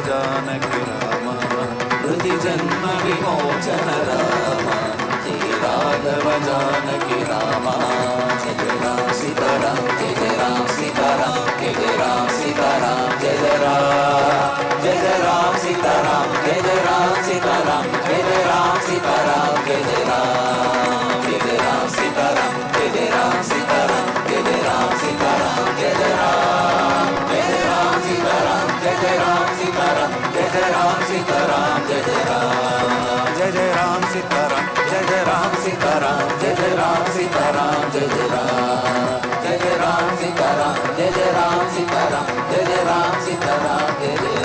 जानकी राम हृदि जन्म विमोचन राम जय राघव जानकी राम जय राम सीताराम जय जय राम सीताराम जय जय राम सीताराम जय जय राम सीताराम जय जय राम सीताराम जय जय राम सीताराम जय जय राम सीताराम जय जय राम सीताराम जय जय राम सीताराम जय जय राम सीताराम जय जय राम सीताराम जय जय राम सीताराम जय जय राम सीताराम जय जय राम सीताराम जय जय राम सीताराम जय जय राम सीताराम जय जय राम सीताराम जय जय राम सीताराम जय जय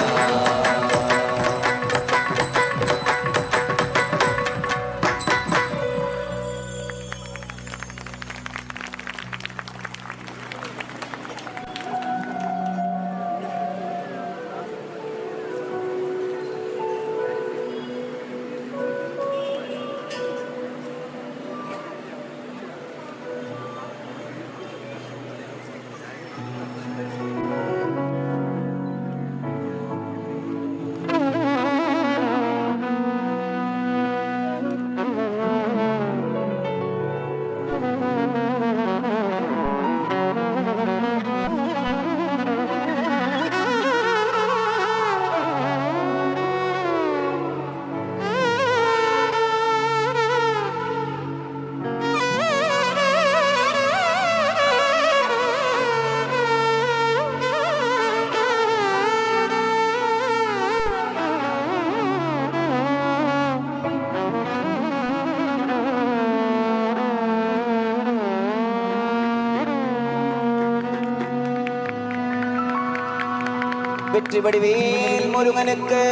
வெற்றி வடிவேல் முருகனுக்கு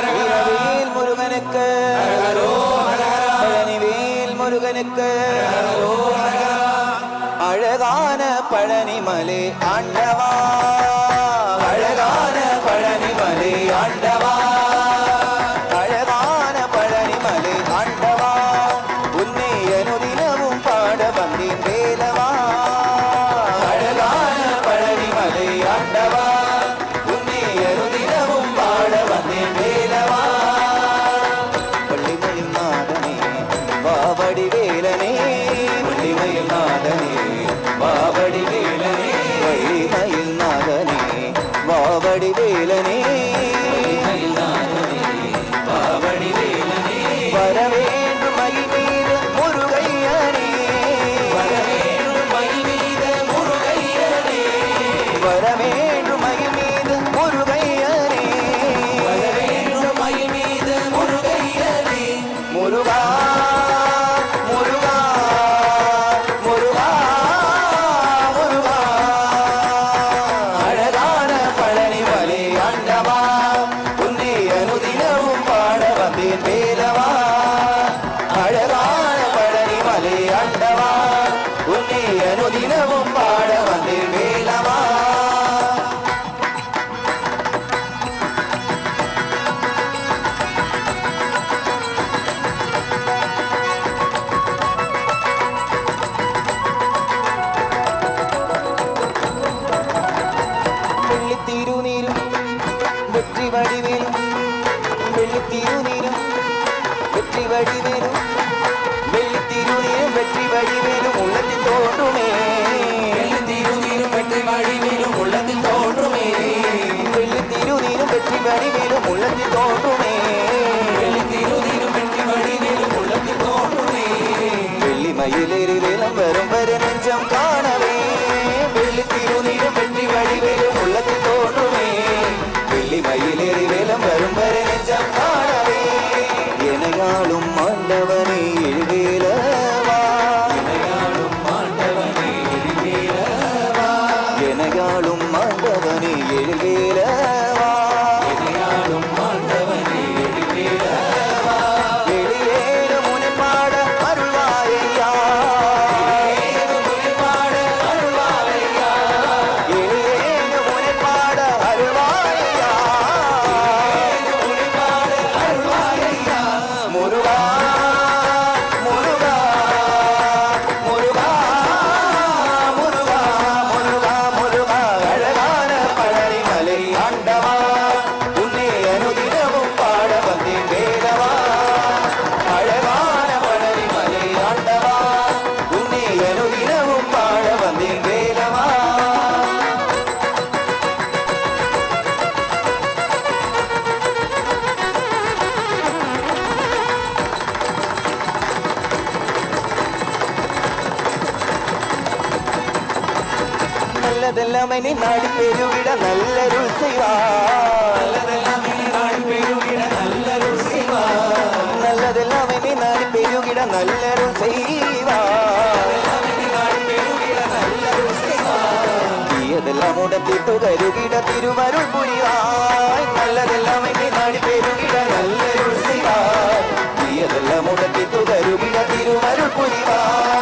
வீரவேல் முருகனுக்கு பழனிவேல் முருகனுக்கு அழகான பழனிமலை ஆண்டவா அழகான பழனிமலை ஆண்டவா அழகான பழனிமலை ஆண்டவா உன்னை அனுதினமும் பாட வந்தேன் வேலவா அழகான பழனிமலை ஆண்டவா உன்னை அனுதினமும் பாட வந்தேன் வேலவா பள்ளிமயில் நாதனே பாவடி வேலனே பள்ளிமயில் நாதனே பாவடி வேலனே பள்ளிமயில் நாதனே பாவடி வேலனே பாவடி வேலனே வரவேண்டும் மயில் மீது முருகையனே வரவேண்டும் மயில் மீது முருகையனே வரவேண்டும் மயில் மீது முருகையனே வரவேண்டும் மயில் மீது முருகையனே முருகா முருகா முருகா முருகா அழகான பழனிமலை ஆண்டவா உன்னை அனுதினமும் பாட வந்தேன் வேலவா அழகான பழனிமலை ஆண்டவா உன்னை அனுதினமும் பாட வந்தேன் வேலவா வெள்ளித்திருநீரும் வெற்றி வடிவேலும் வெள்ளித்திருநீரும் வெற்றி வடிவேலும் வெள்ளித்திருநீரும் வெற்றி வடிவேலும் உள்ளத்தில் தோன்றுமே வெள்ளித்திருநீரும் வெற்றி வடிவேலும் உள்ளத்தில் தோன்றுமே வெள்ளித்திருநீரும் வெற்றி வடிவேலும் உள்ளத்தில் தோன்றுமே வெள்ளித்திருநீரும் வெற்றி வடிவேலும் உள்ளத்தில் தோன்றுமே வெள்ளி மயிலேறி வேலம் வரும் வர நெஞ்சம் காணவே வெள்ளித்திருநீரும் வெற்றி வடிவேலும் உள்ளத்தில் தோன்றுமே வெள்ளி மயிலேறி வேலம் வரும் வர நெஞ்சம் காணவே எனையாளும் ஆண்டவனே எழுவேலவா எனையாளும் ஆண்டவனே எழுவேலவா எனையாளும் ஆண்டவனே எழுவேலவா எனையாளும் ஆண்டவனே எழுவேலவா எழுவேல முனை பாட அருள்வாரையா எழுவேல முனை பாட அருள்வாரையா எழுவேல முனை பாட அருள்வாரையா எழுவேல முனை பாட அருள்வாரையா முருகா முருகா முருகா முருகா முருகா முருகா அழகான பழனிமலை ஆண்டவா நல்லதெல்லாமே நீ நாடி பெருவிட நல்லருள் செய்வார். நல்லதெல்லாமே நீ நாடி பெருகிட நல்லருள் செய்வார். நல்லதெல்லாமே நீ நாடி பெருகிட நல்லருள் செய்வார். தீயதெல்லாம் உடத்திட்டு கருகிட திருவருள் புரிவாய். நல்லதெல்லாமே நீ நாடி பெருகிட நல்லருள் செய்வார். தீயதெல்லாம் உடத்திட்டு கருகிட திருவருள் புரிவாய்.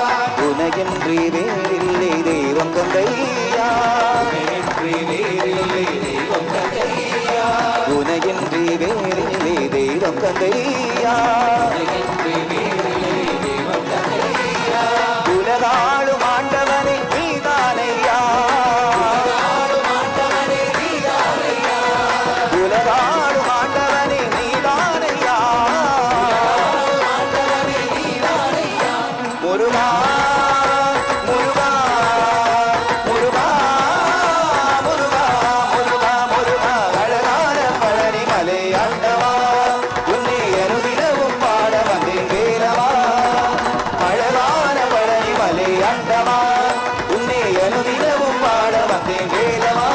உனகென்றி வேறில்லை தெய்வம் தந்தையா, உனகென்றி வேறில்லை தெய்வம் தந்தையா, உனகென்றி வேறில்லை தெய்வம் தந்தையா, உனகென்றி வேறில்லை தெய்வம் தந்தையா. உலகாளும் ஆண்டவனை நீதானையா, உலகாளும் ஆண்டவனே நீதானையா, உலகாளும் ஆண்டவனை நீதானையா, உலகாளும் ஆண்டவனே நீதானையா. முருகா முருகா முருகா முருகா முருகா முருகா. அழகான பழனி மலை ஆண்டவா, உன்னை அனுதினமும் பாட வந்தேன் வேலவா. அழகான பழனி மலை ஆண்டவா, உன்னை அனுதினமும் பாட வந்தேன் வேலவா.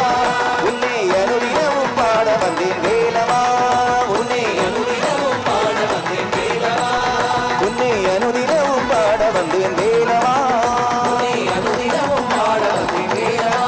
உன்னை அனுதினமும் பாட வந்தேன் வேலவா. உன்னை அனுதினமும் பாட வந்தேன் வேலவா, உன்னை அனுதினமும் பாட வந்தேன் வேலவா. உன்னை அனுதினமும் பாட வந்தேன் வேலவா.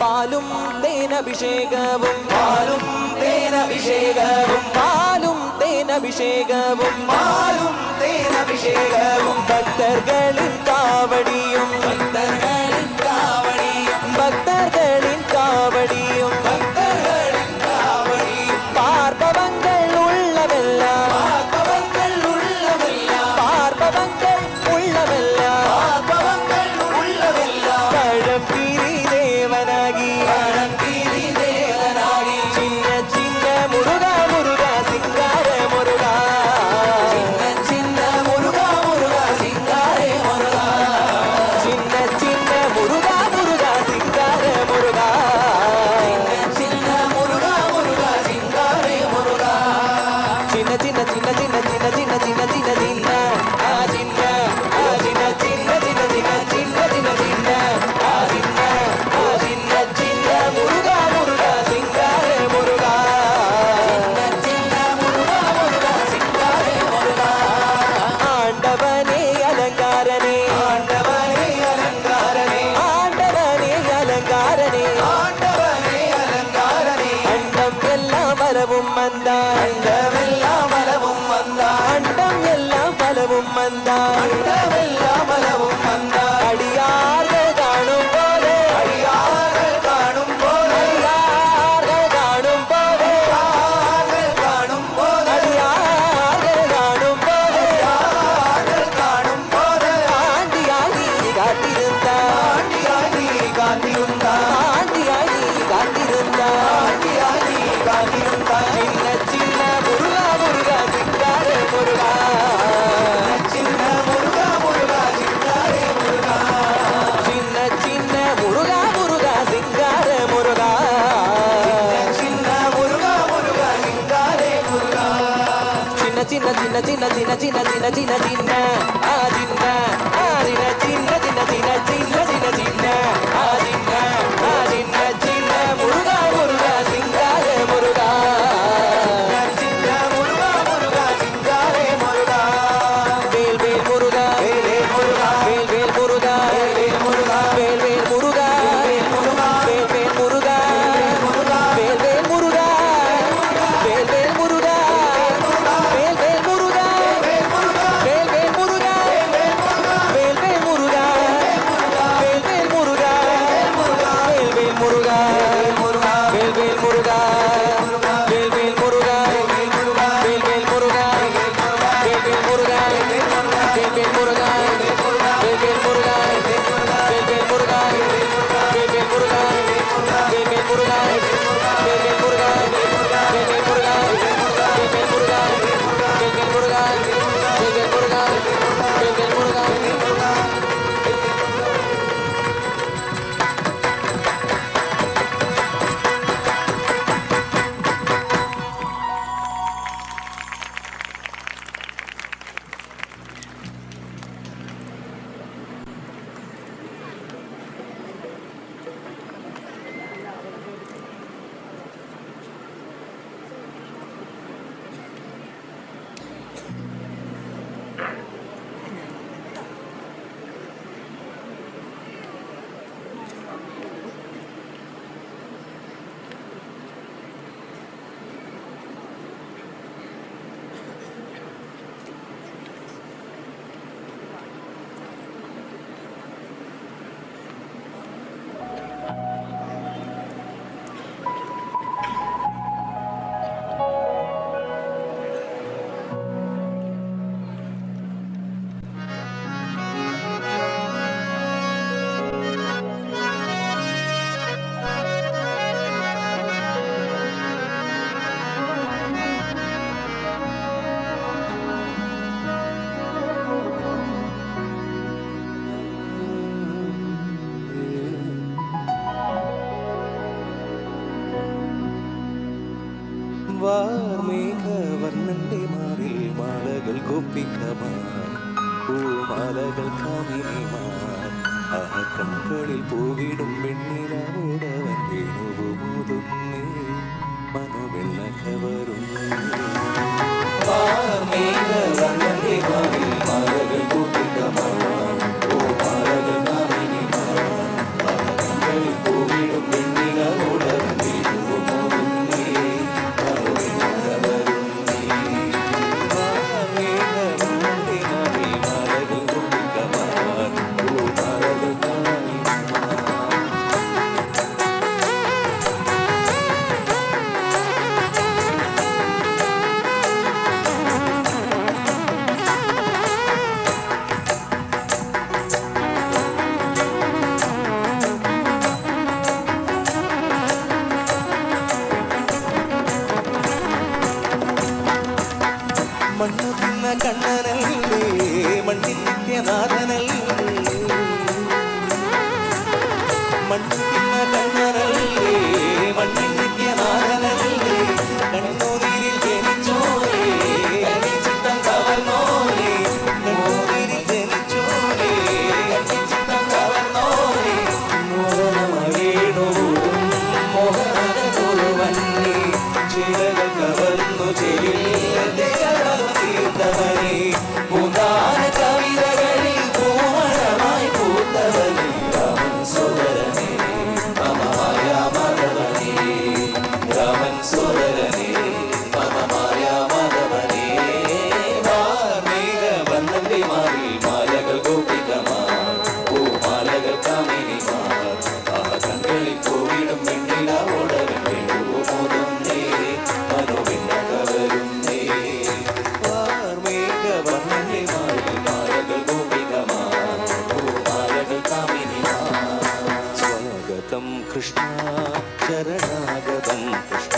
பாலும் தேனபிஷேகமும் பாலும் தேனபிஷேகமும் பாலும் தேனபிஷேகமும் பாலும் தேனபிஷேகமும் பக்தர்களின் காவடியும் பக்தர்களின் காவடியும் பக்தர்களின் காவடியும் பக்தர்களின் காவடியும் பார்ப்பவங்கள் உள்ளவெல்லாம் பார்ப்பவங்கள் உள்ளவெல்லாம் பார்ப்பவங்கள் உள்ளவெல்லாம் பார்ப்பவங்கள் உள்ளவெல்லாம் பழம்பிரி தேவனாகி பழம்பீதி தேவனாகி சின்ன சின்ன முருகா முருகா சிங்கார முருகா சின்ன சின்ன முருகா முருகா சிங்காரே முருகா சின்ன சின்ன முருகா முருகா சிங்கார முருகா சின்ன சின்ன முருகா முருகா சிங்காரே முருகா சின்ன சின்ன சின்ன சின்ன சின்ன சின்ன சின்ன சின்ன சின்ன ஆ சின்ன ஆ சின்ன சின்ன சின்ன சின்ன சின்ன சின்ன சின்ன ஆ சின்ன ஆ சின்ன சின்ன முருகா முருகா சிங்கார முருகா சின்ன சின்ன முருகா முருகா சிங்காரே முருகா ஆண்டவனே அலங்காரனே ஆண்டவனே அலங்காரனே ஆண்டவனே அலங்காரனே ஆண்டவனே அலங்காரனே அண்டம் எல்லாம் வரவும் வந்தாய் அண்டமெல்லாம் வலவும் வந்தாய் அண்டம் எல்லாம் பலவும் வந்தாய் அண்டமெல்லாம் வலவும் வந்தாய் அடியார்கள் காணும் போது அடியார்கள் காணும் போது அடியார்கள் காணும் போது அடியார்கள் காணும் போது அடியார்கள் காணும் போது அடியார்கள் காணும் போது ஆண்டியாகி காத்திருந்தாய் ஆண்டியாகி காத்திருந்தாய் ஆண்டியாகி காத்திருந்தாய் ஆண்டியாகி காத்திருந்தாய் சின்ன சின்ன முருகா முருகா சிங்கார முருகா சின்ன முருகா முருகா சிங்காரே முருகா சின்ன சின்ன முருகா முருகா சிங்கார முருகா சின்ன முருகா முருகா சிங்காரே முருகா சின்ன சின்ன சின்ன சின்ன சின்ன சின்ன சின்ன சின்ன சின்ன ஆ சின்ன ஆ சின்ன சின்ன சின்ன சின்ன சின்ன சின்ன சின்ன ஆ சின்ன ஆ சின்ன சின்ன முருகா முருகா சிங்கார முருகா சின்ன முருகா முருகா சிங்காரே முருகா வேல் வேல் முருகா வேல் முருகா வேல் வேல் முருகா வேல் முருகா வேல் வேல் முருகா வேல் முருகா வேல் வேல் முருகா முருகா வேல் வேல் முருகா வேல் வேல் முருகா வேல் வேல் முருகா வேல் முருகா வேல் வேல் முருகா வேல் வேல் முருகா வேல் வேல் முருகா வேல் வேல் முருகா வேல் வேல் முருகா வேல் வேல் முருகா வேல் வேல் முருகா வேல் வேல் முருகா வேல் வேல் முருகா வேல் வேல் முருகா வேல் வேல் முருகா வேல் வேல் முருகா வேல் வேல் முருகா வேல் வேல் முருகா வேல் வேல் முருகா வேல் வேல் முருகா வேல் வேல் முருகா வேல் வேல் முருகா வேல் வேல் முருகா വാർമേഘവർണ്ണന്റെ മാറിൽ മാലകൾ ഗോപികമാർ പൂമാലകൾ കാമിനിമാർ ആ കൺകളിൽ പൂവിടും വെണ്ണിലൂടവൻ വേണുവുമുതുന്നേ മനോവെണ്ണ കവറുന്നേ വാർമേഘവർണ്ണന്റെ മാറിൽ മാലകൾ ഗോപികമാർ പൂമാലകൾ കാമിനിമാർ ആ കൺകളിൽ പൂവിടും വെണ്ണിലൂടവൻ മണ്ണു തിന്ന കണ്ണനല്ലേ മണ്ണിൻ നിത്യനാഥനല്ലേ മണ്ണു തിന്ന കണ്ണനല്ലേ മണ്ണിൻ നിത്യനാഥനല്ലേ കണ്ണൂരിൽ ജനിച്ചോരേ കണ്ണിച്ചിത്തം കവർന്നോരേ കണ്ണൂരിൽ ജനിച്ചോരേ കണ്ണിച്ചിത്തം കവർന്നോരേ മോഹനമഴേണോടും മോഹന കുറുവന്നേ ചിരകൾ കവർന്നു ചെയിൽ പൂന്താന കവിതകളിൽ പൂമഴമായി പൂത്തവനേ രാമൻ സോദരനേ മമമായ മാധവനേ രാമൻ സോദരനേ മമമായ മാധവനേ വാർമേഘവർണ്ണന്റെ മാറിൽ മാലകൾ ഗോപികമാർ പൂമാലകൾ കാമിനിമാർ ആ കൺകളിൽ പൂവിടും വെണ്ണിലൂടവൻ വേണുവുമുതുന്നേ മനോവെണ്ണ കവരുന്നേ വർണ്ണന്റെ മാറിൽ മാലകൾ ഗോപികമാർ പൂമാലകൾ കാമിനിമാർ സ്വാഗതം കൃഷ്ണ ശരണാഗതം കൃഷ്ണ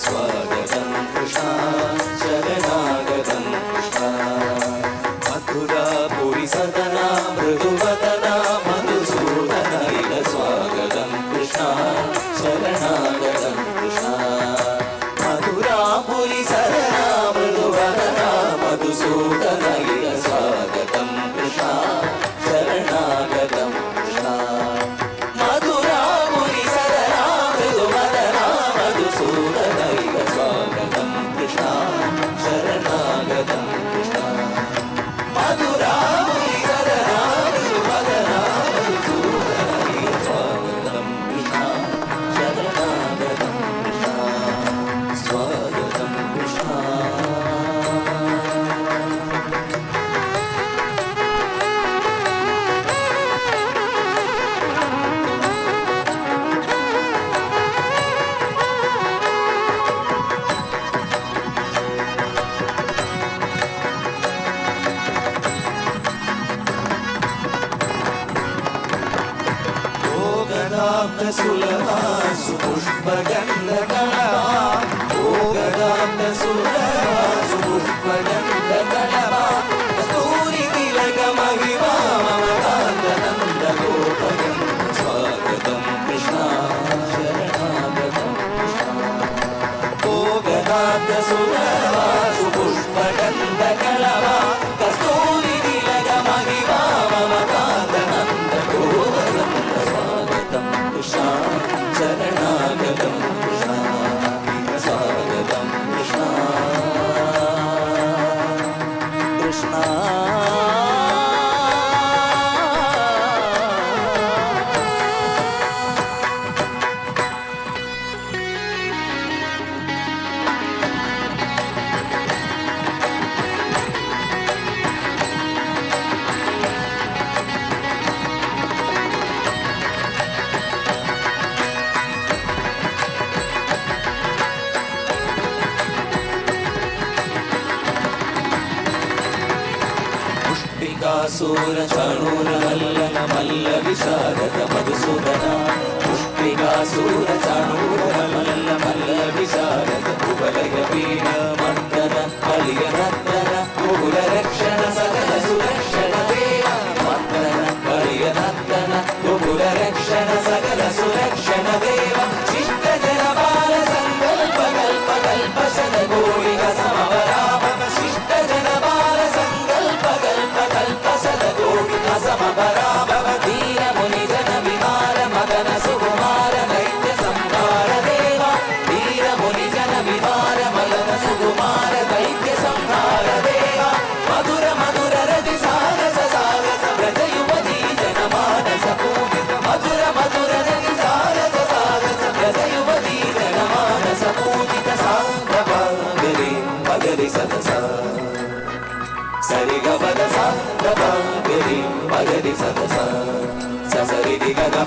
സ്വാഗതം കൃഷ്ണ ശരണാഗതം കൃഷ്ണ മധുരാപുരി സദന മൃദുവദന മധുസൂദന ഇല സ്വാഗതം കൃഷ്ണ ശരണാഗതം കൃഷ്ണ മധുരാപുരി സദന മൃദുവദന മധുസൂദന ഇല സ്വാഗതം കൃഷ്ണ ശരണാഗതം കൃഷ്ണ മധുരാപുരി സദന മൃദുവദന മധുസൂദന ഇല സ്വാഗതം കൃഷ്ണ ശരണാഗതം കൃഷ്ണ മധുരാപുരി സദന മൃദുവദന മധുസൂദന ഇല സ്വാഗതം കൃഷ്ണ ശരണാഗതം കൃഷ്ണ സ്വാഗതം കൃഷ്ണ സുലഭാസു പുഷ്പഗന്ധകളവാ സുലഭാസു പുഷ്പഗന്ധകളവാ കസ്തൂരി തിലക മഹിമാ മമകാന്തനന്ദ ഗോപകം സ്വാഗതം കൃഷ്ണ ശരണാഗതം കൃഷ്ണ ഭോഗനാഥ സുലഭാസു പുഷ്പഗന്ധകളവാ കസ്തൂരി തിലക മഹിമാ മമകാന്തനന്ദ ഗോപകം സ്വാഗതം കൃഷ്ണ ശരണാഗതം കൃഷ്ണ സ്വാഗതം കൃഷ്ണ കൃഷ്ണ पुष्पिकासूर चाणूर मल्लन मल्ल विशारद मधुसूदन पुष्पिकासूर चाणूर मल्ल मल्ल विशारद कुवलय वीण मर्दन बलिय नर्दन कुल रक्षण सकल सुरक्षण देव मर्दन बलिय नर्दन कुल रक्षण सकल सुरक्षण देव शिष्ट जन बाल संकल्प कल्पक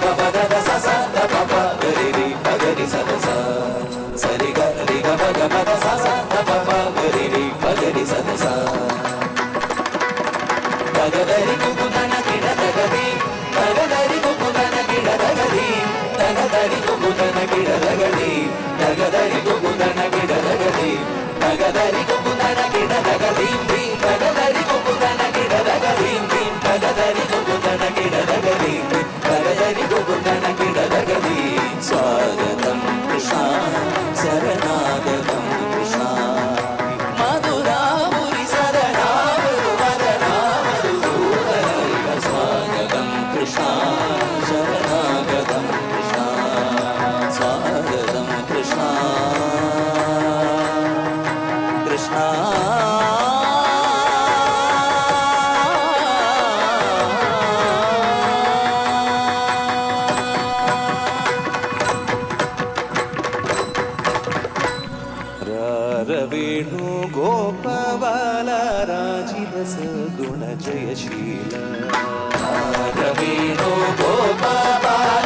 ప ప ద ద స స ద ప ప గ రి రి ప గ రి స ద స స రి గ రి గ ప గ ప ద స స ద ప ప గ రి రి ప గ రి స ద స ద గ ద రి గు గు ద న కి డ ద గ రి ద గ ద రి గు గు ద న కి డ ద గ రి ద గ ద రి గు గు ద న కి డ ద గ రి ద గ ద రి గు గు ద న కి డ ద గ రి ద గ ద రి గు గు ద న కి డ ద గ రి రి ద గ ద రి గు గు ద న కి డ ద గ రి రి ద గ ద రి గు గు ద న కి డ ద గ రి రి ద గ ద రి గు గు ద న కి డ ద గ రి స్వాగతం కృష్ణ శరణాగతం కృష్ణ మధురామురి శరణాగరు వదనామరు సూదరైవ స్వాగతం కృష్ణ శరణాగతం కృష్ణ స్వాగతం కృష్ణ కృష్ణ వేణు గోపవాల రాజిరస గుణ జయశీల వేణు గోపవాల